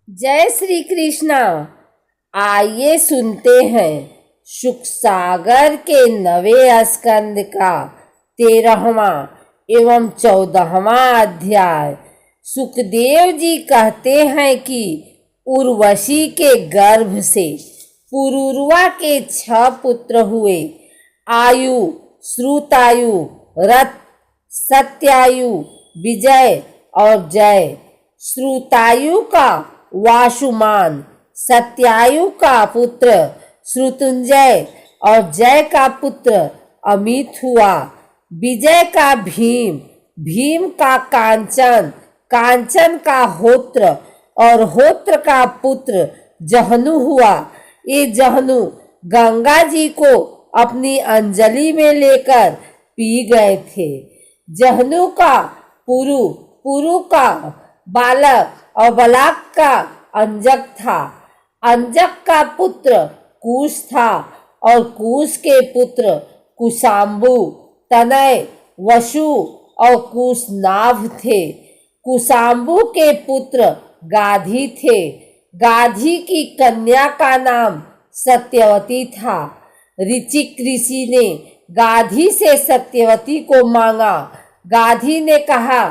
जय श्री कृष्णा। आइए सुनते हैं सुख सागर के 9वें स्कंद का 13वां एवं 14वां अध्याय। सुखदेव जी कहते हैं कि उर्वशी के गर्भ से पुरुरवा के 6 पुत्र हुए। आयु, श्रुतायु, रथ, सत्यायु, विजय और जय। श्रुतायु का वासुमान, सत्यायु का पुत्र श्रुतुंजय और जय का पुत्र अमित हुआ। विजय का भीम, भीम का कांचन, कांचन का होत्र और होत्र का पुत्र जहनु हुआ। ये जहनु गंगा जी को अपनी अंजलि में लेकर पी गए थे। जहनु का पुरु, पुरु का बालक और बालक का अंजक था। अंजक का पुत्र कुश था और कुश के पुत्र कुशाम्बु, तनय, वसु और कुशनाभ थे। कुशाम्बु के पुत्र गाधी थे। गाधी की कन्या का नाम सत्यवती था। ऋचिक ऋषि ने गाधी से सत्यवती को मांगा। गाधी ने कहा,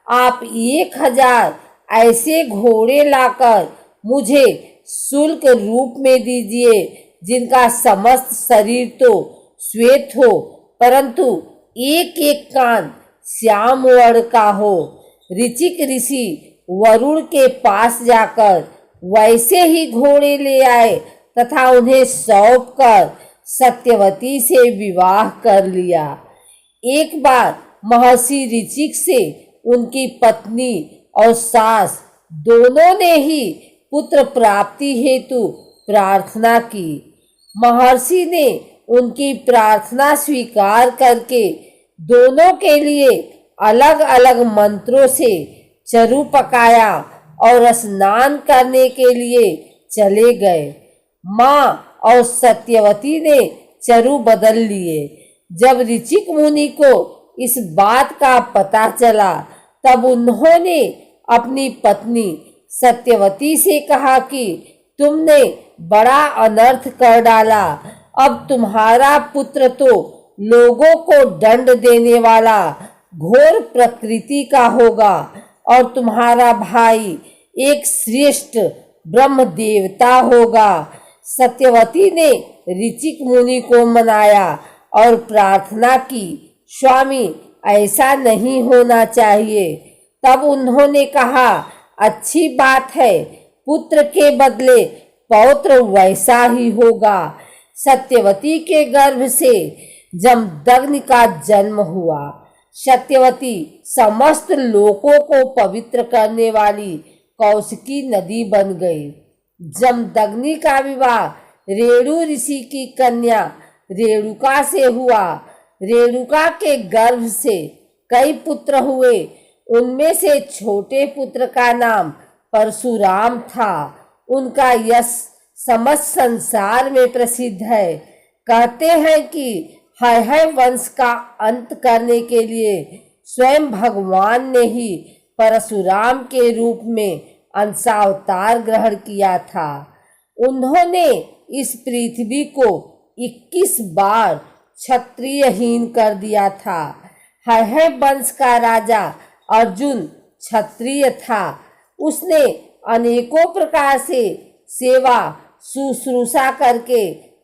आप 1000 ऐसे घोड़े लाकर मुझे शुल्क रूप में दीजिए जिनका समस्त शरीर तो श्वेत हो परंतु एक एक कान श्याम वर्ण का हो। ऋचिक ऋषि वरुण के पास जाकर वैसे ही घोड़े ले आए तथा उन्हें सौंप कर सत्यवती से विवाह कर लिया। एक बार महर्षि ऋचिक से उनकी पत्नी और सास दोनों ने ही पुत्र प्राप्ति हेतु प्रार्थना की। महर्षि ने उनकी प्रार्थना स्वीकार करके दोनों के लिए अलग अलग मंत्रों से चरु पकाया और स्नान करने के लिए चले गए। माँ और सत्यवती ने चरु बदल लिए। जब ऋचिक मुनि को इस बात का पता चला तब उन्होंने अपनी पत्नी सत्यवती से कहा कि तुमने बड़ा अनर्थ कर डाला। अब तुम्हारा पुत्र तो लोगों को दंड देने वाला घोर प्रकृति का होगा और तुम्हारा भाई एक श्रेष्ठ ब्रह्म देवता होगा। सत्यवती ने ऋचिक मुनि को मनाया और प्रार्थना की, स्वामी ऐसा नहीं होना चाहिए। तब उन्होंने कहा, अच्छी बात है, पुत्र के बदले पौत्र वैसा ही होगा। सत्यवती के गर्भ से जमदग्नि का जन्म हुआ। सत्यवती समस्त लोकों को पवित्र करने वाली कौशिकी नदी बन गई। जमदग्नि का विवाह रेणु ऋषि की कन्या रेणुका से हुआ। रेणुका के गर्भ से कई पुत्र हुए। उनमें से छोटे पुत्र का नाम परशुराम था। उनका यश समस्त संसार में प्रसिद्ध है। कहते हैं कि हय वंश का अंत करने के लिए स्वयं भगवान ने ही परशुराम के रूप में अंशावतार ग्रहण किया था। उन्होंने इस पृथ्वी को 21 बार क्षत्रियहीन कर दिया था। हय वंश का राजा अर्जुन क्षत्रिय था। उसने अनेकों प्रकार से सेवा शुश्रूषा करके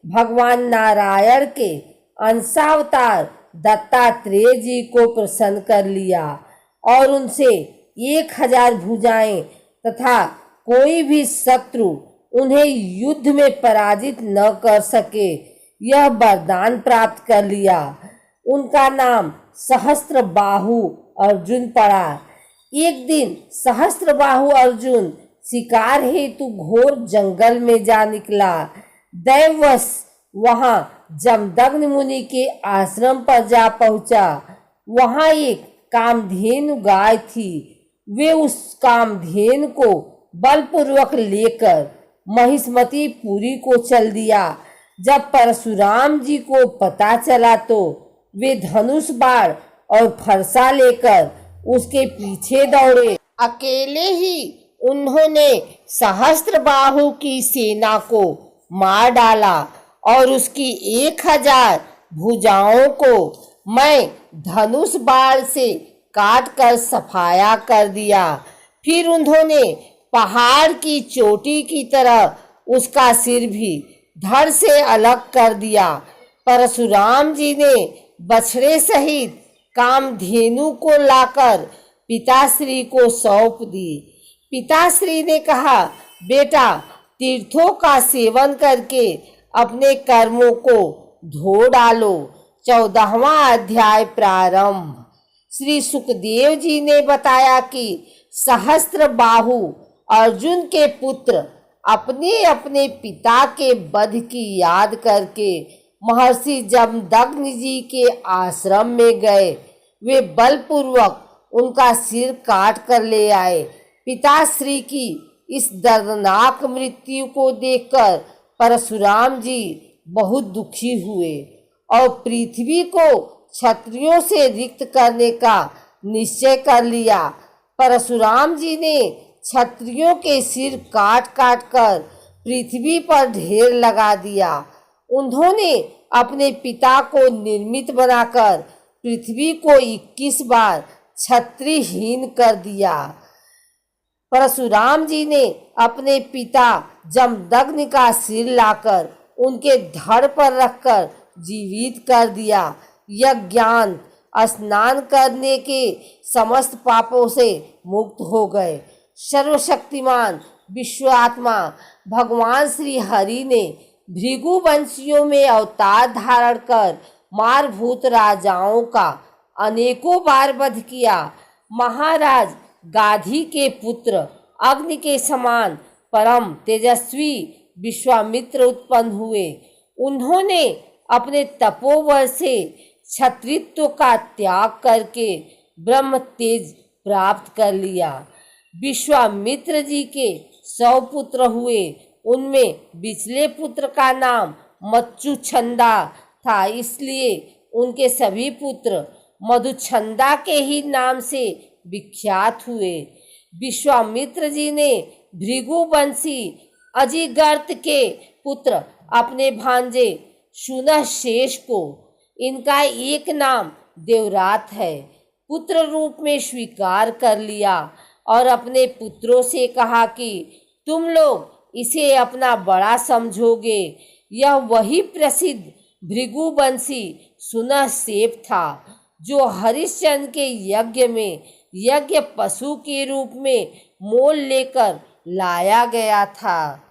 भगवान नारायण के अंशावतार दत्तात्रेय जी को प्रसन्न कर लिया और उनसे 1000 भुजाएं तथा कोई भी शत्रु उन्हें युद्ध में पराजित न कर सके यह वरदान प्राप्त कर लिया। उनका नाम सहस्त्रबाहु अर्जुन पड़ा। एक दिन सहस्त्रबाहु अर्जुन शिकार हेतु घोर जंगल में जा निकला। दैववश वहां जमदग्नि मुनि के आश्रम पर जा पहुंचा। वहां एक कामधेनु गाय थी। वे उस कामधेनु को बलपूर्वक लेकर महिष्मती पुरी को चल दिया। जब परशुराम जी को पता चला तो वे धनुष बाण और फरसा लेकर उसके पीछे दौड़े। अकेले ही उन्होंने सहस्त्रबाहु की सेना को मार डाला और उसकी 1000 भुजाओं को मैं धनुष बाण से काट कर सफाया कर दिया। फिर उन्होंने पहाड़ की चोटी की तरह उसका सिर भी धड़ से अलग कर दिया। परशुराम जी ने बछड़े सहित कामधेनु को लाकर पिताश्री को सौंप दी। पिताश्री ने कहा, बेटा, तीर्थों का सेवन करके अपने कर्मों को धो डालो। 14वां अध्याय प्रारंभ। श्री सुखदेव जी ने बताया कि सहस्त्रबाहु अर्जुन के पुत्र अपने अपने पिता के वध की याद करके महर्षि जमदग्नि जी के आश्रम में गए। वे बलपूर्वक उनका सिर काट कर ले आए। पिताश्री की इस दर्दनाक मृत्यु को देखकर परशुराम जी बहुत दुखी हुए और पृथ्वी को क्षत्रियों से रिक्त करने का निश्चय कर लिया। परशुराम जी ने क्षत्रियों के सिर काट काट कर पृथ्वी पर ढेर लगा दिया। उन्होंने अपने पिता को निर्मित बनाकर पृथ्वी को 21 बार क्षत्रियहीन कर दिया। परशुराम जी ने अपने पिता जमदग्नि का सिर लाकर उनके धड़ पर रखकर जीवित कर दिया। यज्ञान स्नान करने के समस्त पापों से मुक्त हो गए। सर्वशक्तिमान विश्वात्मा भगवान श्री हरि ने भृगुवंशियों में अवतार धारण कर मारभूत राजाओं का अनेकों बार वध किया। महाराज गाधी के पुत्र अग्नि के समान परम तेजस्वी विश्वामित्र उत्पन्न हुए। उन्होंने अपने तपोबल से क्षत्रित्व का त्याग करके ब्रह्म तेज प्राप्त कर लिया। विश्वामित्र जी के 100 पुत्र हुए। उनमें बिचले पुत्र का नाम मधुछंदा था, इसलिए उनके सभी पुत्र मधुछंदा के ही नाम से विख्यात हुए। विश्वामित्र जी ने भृगुवंशी अजिगर्त के पुत्र अपने भांजे सुनहशेष को, इनका एक नाम देवरात है, पुत्र रूप में स्वीकार कर लिया और अपने पुत्रों से कहा कि तुम लोग इसे अपना बड़ा समझोगे। यह वही प्रसिद्ध भृगुवंशी सुनहसेप था जो हरिश्चंद्र के यज्ञ में यज्ञ पशु के रूप में मोल लेकर लाया गया था।